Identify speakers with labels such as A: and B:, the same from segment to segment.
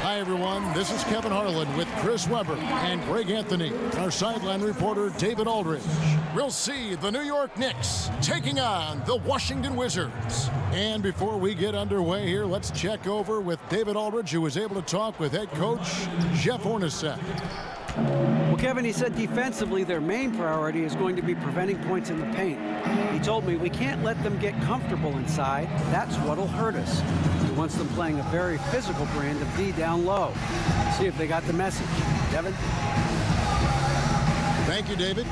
A: Hi, everyone. This is Kevin Harlan with Chris Webber and Greg Anthony. Our sideline reporter, David Aldridge. We'll see the New York Knicks taking on the Washington Wizards. And before we get underway here, let's check over with David Aldridge, who was able to talk with head coach Jeff Hornacek.
B: Well, Kevin, he said defensively their main priority is going to be preventing points in the paint. He told me we can't let them get comfortable inside. That's what'll hurt us. He wants them playing a very physical brand of D down low. See if they got the message. Devin?
A: Thank you, David.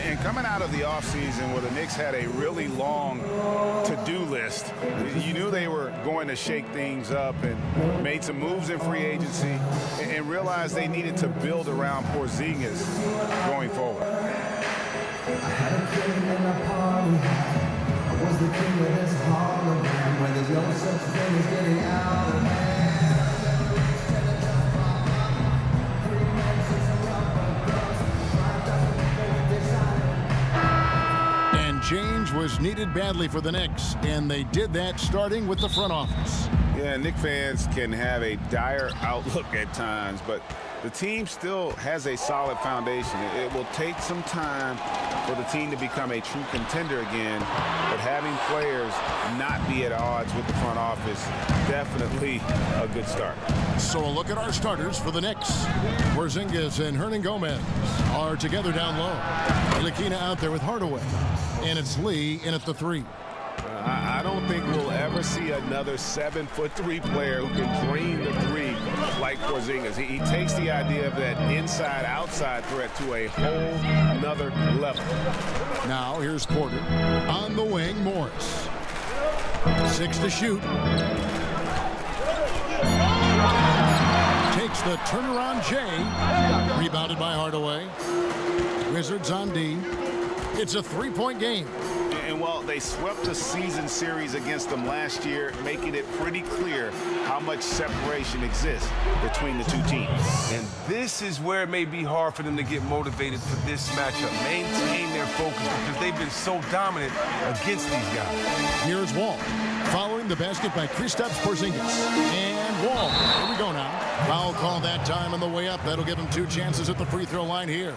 C: And coming out of the offseason where the Knicks had a really long to-do list, you knew they were going to shake things up and made some moves in free agency and realized they needed to build around Porzingis going forward.
D: I had a feeling in the party. I was the king of this hologram where there's no such thing as getting out of hand.
A: Change was needed badly for the Knicks, and they did that starting with the front office.
C: Yeah, Knicks fans can have a dire outlook at times, but the team still has a solid foundation. It will take some time for the team to become a true contender again, but having players not be at odds with the front office, definitely a good start.
A: So a look at our starters for the Knicks. Porzingis and Hernangomez are together down low. Ntilikina out there with Hardaway. And it's Lee in at the 3.
C: I don't think we'll ever see another 7'3" player who can drain the 3 like Porzingis. He takes the idea of that inside-outside threat to a whole nother level.
A: Now here's Porter. On the wing, Morris. 6 to shoot. Takes the turnaround Jay. Rebounded by Hardaway. Wizards on D. It's a 3-point game.
C: And while they swept the season series against them last year, making it pretty clear how much separation exists between the two teams.
E: And this is where it may be hard for them to get motivated for this matchup. Maintain their focus because they've been so dominant against these guys.
A: Here's Wall. Following the basket by Kristaps Porzingis. And Wall. Here we go now. Foul call that time on the way up. That'll give him 2 chances at the free throw line here.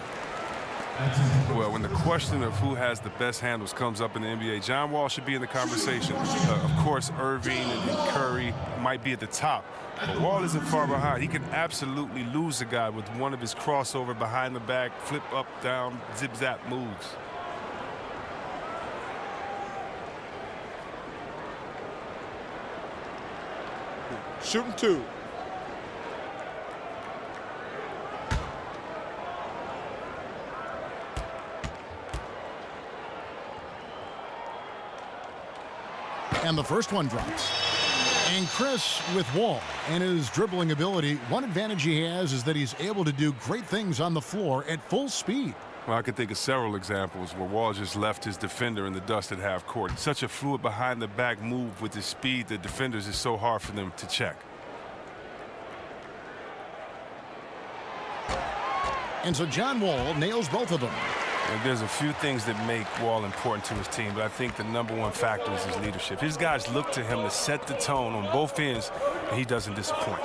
E: Well, when the question of who has the best handles comes up in the NBA, John Wall should be in the conversation. Of course, Irving and Curry might be at the top, but Wall isn't far behind. He can absolutely lose a guy with one of his crossover behind the back, flip up, down, zip-zap moves.
F: Shooting 2.
A: And the first one drops. And Chris with Wall and his dribbling ability, one advantage he has is that he's able to do great things on the floor at full speed.
E: Well, I could think of several examples where Wall just left his defender in the dust at half court. Such a fluid behind the back move with his speed that defenders is so hard for them to check.
A: And so John Wall nails both of them.
E: And there's a few things that make Wall important to his team, but I think the #1 factor is his leadership. His guys look to him to set the tone on both ends, and he doesn't disappoint.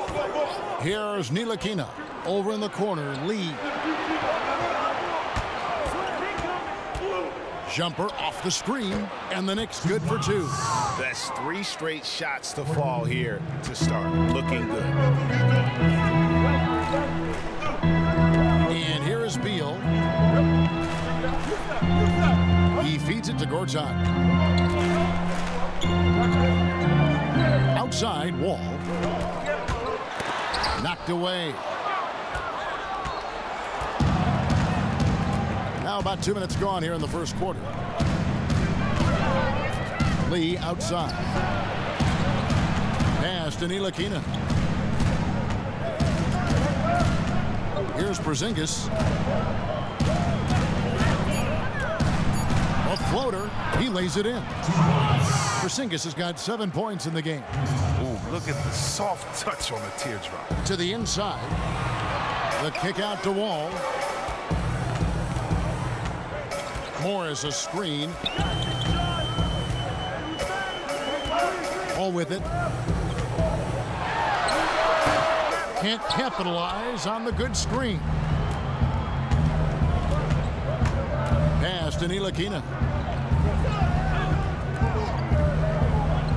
A: Here's Ntilikina. Over in the corner, Lee. Jumper off the screen, and the Knicks good for 2.
C: That's 3 straight shots to fall here to start. Looking good.
A: And here is Beal. He feeds it to Gortat. Outside, Wall. Knocked away. Now about 2 minutes gone here in the first quarter. Lee outside. Pass to Ntilikina. Here's Porzingis. A floater. He lays it in. Porzingis has got 7 points in the game.
E: Ooh, look at the soft touch on the teardrop.
A: To the inside. The kick out to Wall. Morris a screen. All with it. Can't capitalize on the good screen. Pass to Ntilikina.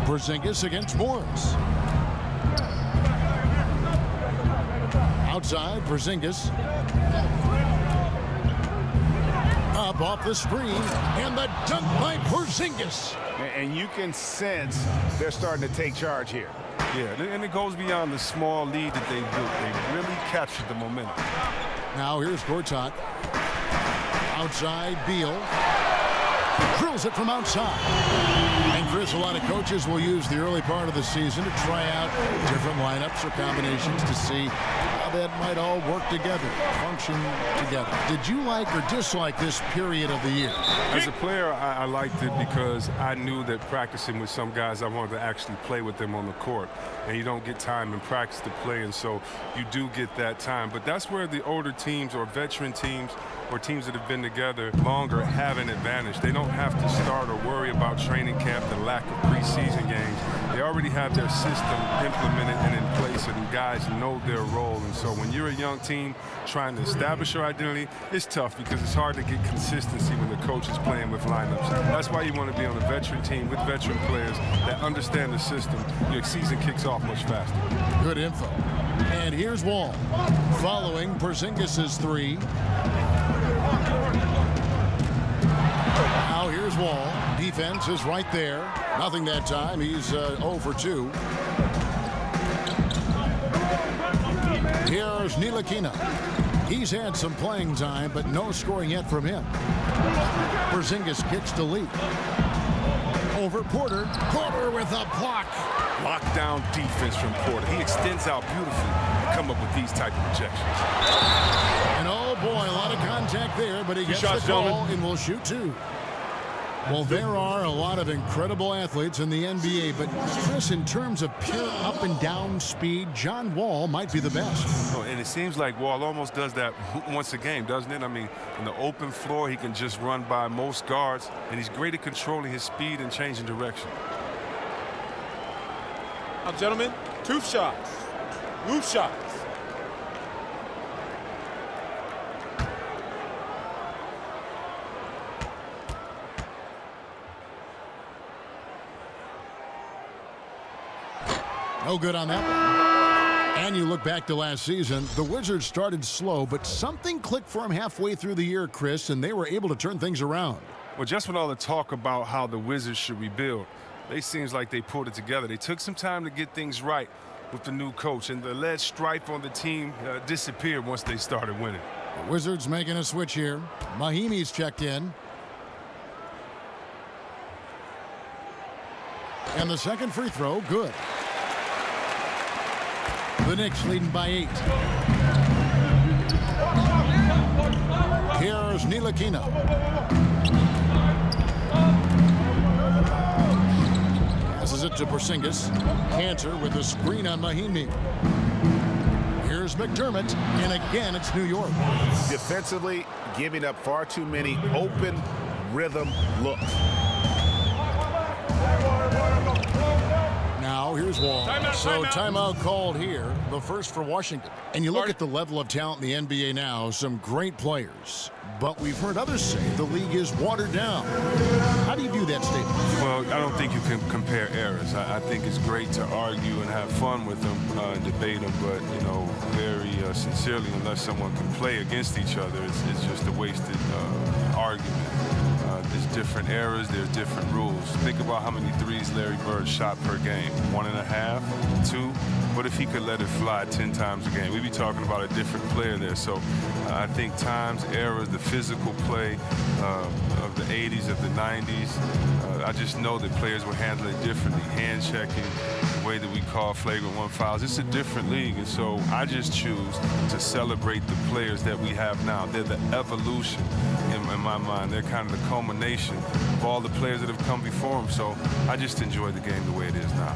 A: Porzingis against Morris. Outside, Porzingis. Up off the screen, and the dunk by Porzingis.
C: And you can sense they're starting to take charge here.
E: Yeah, and it goes beyond the small lead that they built. They really captured the momentum.
A: Now here's Gortat. Outside, Beal. Drills it from outside. And Chris, a lot of coaches will use the early part of the season to try out different lineups or combinations to see how that might all work together, function together. Did you like or dislike this period of the year?
E: As a player, I liked it because I knew that practicing with some guys, I wanted to actually play with them on the court. And you don't get time in practice to play, and so you do get that time. But that's where the older teams or veteran teams or teams that have been together longer have an advantage. They don't have to start or worry about training camp, the lack of preseason games. They already have their system implemented and in place, and guys know their role. And so when you're a young team trying to establish your identity, it's tough because it's hard to get consistency when the coach is playing with lineups. That's why you want to be on a veteran team with veteran players that understand the system. Your season kicks off much faster.
A: Good info. And here's Wall following Porzingis' three. Now here's Wall. Defense is right there. Nothing that time. He's 0 for 2. Here's Ntilikina. He's had some playing time, but no scoring yet from him. Porzingis kicks to Lee. Over Porter. Porter with a block.
E: Lockdown defense from Porter. He extends out beautifully to come up with these type of rejections.
A: And oh boy, a lot of contact there, but he gets the call and will shoot 2. Well, there are a lot of incredible athletes in the NBA, but Chris, in terms of pure up and down speed, John Wall might be the best.
E: Oh, and it seems like Wall almost does that once a game, doesn't it? I mean, in the open floor, he can just run by most guards, and he's great at controlling his speed and changing direction.
F: Now, gentlemen, 2 shots. Loose shots.
A: No good on that one. And you look back to last season, the Wizards started slow, but something clicked for them halfway through the year, Chris, and they were able to turn things around.
E: Well, just with all the talk about how the Wizards should rebuild, it seems like they pulled it together. They took some time to get things right with the new coach, and the lead stripe on the team disappeared once they started winning.
A: The Wizards making a switch here. Mahimi's checked in. And the second free throw, good. The Knicks leading by 8. Here's Ntilikina. Passes it to Porzingis. Cantor with the screen on Mahimi. Here's McDermott, and again it's New York.
C: Defensively, giving up far too many open rhythm looks.
A: Now here's Wall. Timeout called here, the first for Washington. And you look at the level of talent in the NBA now, some great players. But we've heard others say the league is watered down. How do you view that statement?
E: Well, I don't think you can compare eras. I think it's great to argue and have fun with them and debate them, but, you know, very sincerely, unless someone can play against each other, it's just a wasted argument. There's different eras, there's different rules. Think about how many threes Larry Bird shot per game. 1.5, 2. What if he could let it fly 10 times a game? We'd be talking about a different player there. So I think times, eras, the physical play of the 80s, of the 90s, I just know that players were handling it differently. Hand checking, the way that we call flagrant 1 fouls. It's a different league, and so I just choose to celebrate the players that we have now. They're the evolution in my mind. They're kind of the culmination of all the players that have come before them. So I just enjoy the game the way it is now.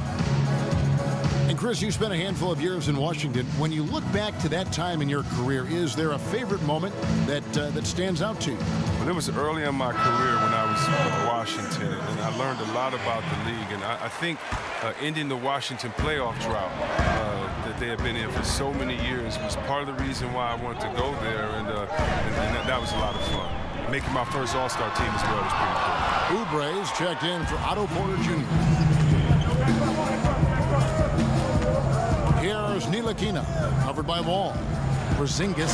A: And Chris, you spent a handful of years in Washington. When you look back to that time in your career, is there a favorite moment that stands out to you?
E: Well, it was early in my career when I was with Washington, and I learned a lot about the league. And I think ending the Washington playoff drought, that they have been in for so many years was part of the reason why I wanted to go there, and that was a lot of fun. Making my first All-Star team as well was pretty cool.
A: Oubre's checked in for Otto Porter Jr. Here's Ntilikina, covered by Wall. Porzingis,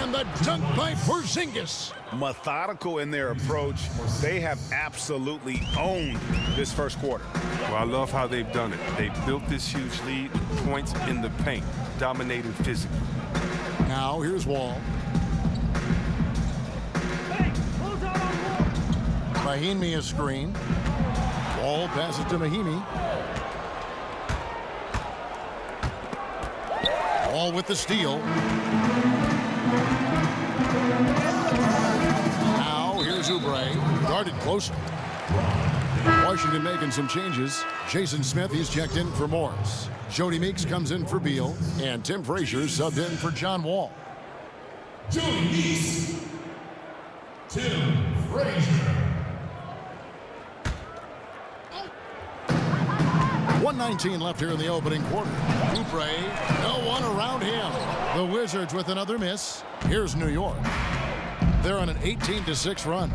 A: and the dunk by Porzingis.
C: Methodical in their approach. They have absolutely owned this first quarter.
E: Well, I love how they've done it. They built this huge lead, points in the paint, dominated physically.
A: Now here's Wall. Mahimi a screen. Wall passes to Mahimi. Wall with the steal. Now here's Oubre, guarded closely. Washington making some changes. Jason Smith, he's checked in for Morris. Jody Meeks comes in for Beal, and Tim Frazier subbed in for John Wall.
G: Jody Meeks, Tim Frazier.
A: 1:19 left here in the opening quarter. Oubre, no one around him. The Wizards with another miss. Here's New York. They're on an 18-6 run.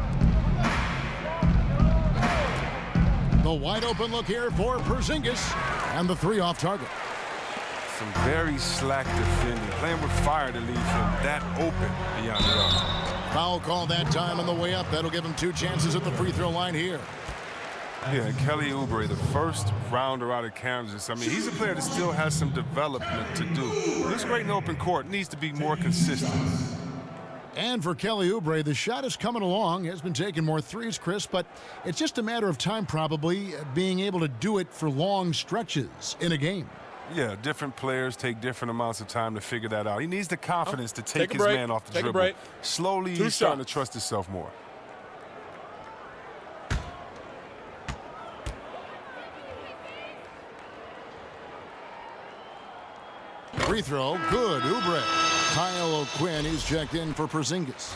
A: The wide open look here for Porzingis, and the three off target.
E: Some very slack defending, playing with fire to leave him that open beyond the arc.
A: Foul call that time on the way up. That'll give him 2 chances at the free throw line here.
E: Yeah, and Kelly Oubre, the first rounder out of Kansas. I mean, he's a player that still has some development to do. This great in open court needs to be more consistent.
A: And for Kelly Oubre, the shot is coming along. Has been taking more threes, Chris, but it's just a matter of time probably being able to do it for long stretches in a game.
E: Yeah, different players take different amounts of time to figure that out. He needs the confidence to take his man off the dribble.
F: Break.
E: Slowly, he's starting to trust himself more.
A: Free throw, good, Oubre. Kyle O'Quinn, he's checked in for Porzingis.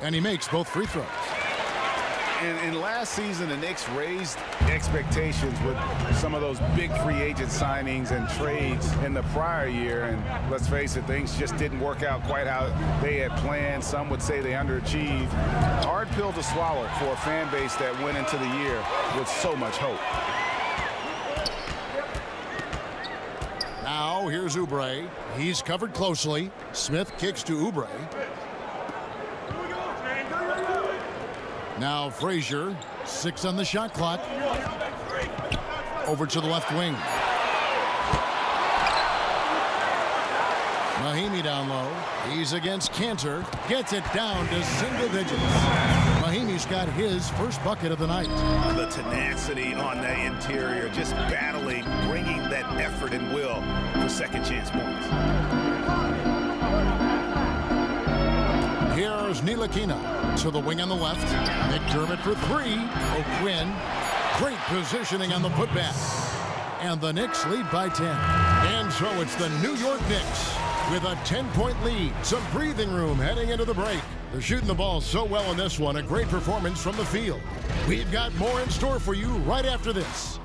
A: And he makes both free throws.
C: And last season, the Knicks raised expectations with some of those big free agent signings and trades in the prior year. And let's face it, things just didn't work out quite how they had planned. Some would say they underachieved. Hard pill to swallow for a fan base that went into the year with so much hope.
A: Now here's Oubre. He's covered closely. Smith kicks to Oubre. Now Frazier, 6 on the shot clock. Over to the left wing. Mahimi down low. He's against Cantor. Gets it down to single digits. Mahimi's got his first bucket of the night.
C: The tenacity on the interior, just battling, bringing that effort and will for second chance points.
A: Here's Ntilikina to the wing on the left. McDermott for 3. O'Quinn. Great positioning on the putback. And the Knicks lead by 10. And so it's the New York Knicks with a 10-point lead. Some breathing room heading into the break. They're shooting the ball so well in this one. A great performance from the field. We've got more in store for you right after this.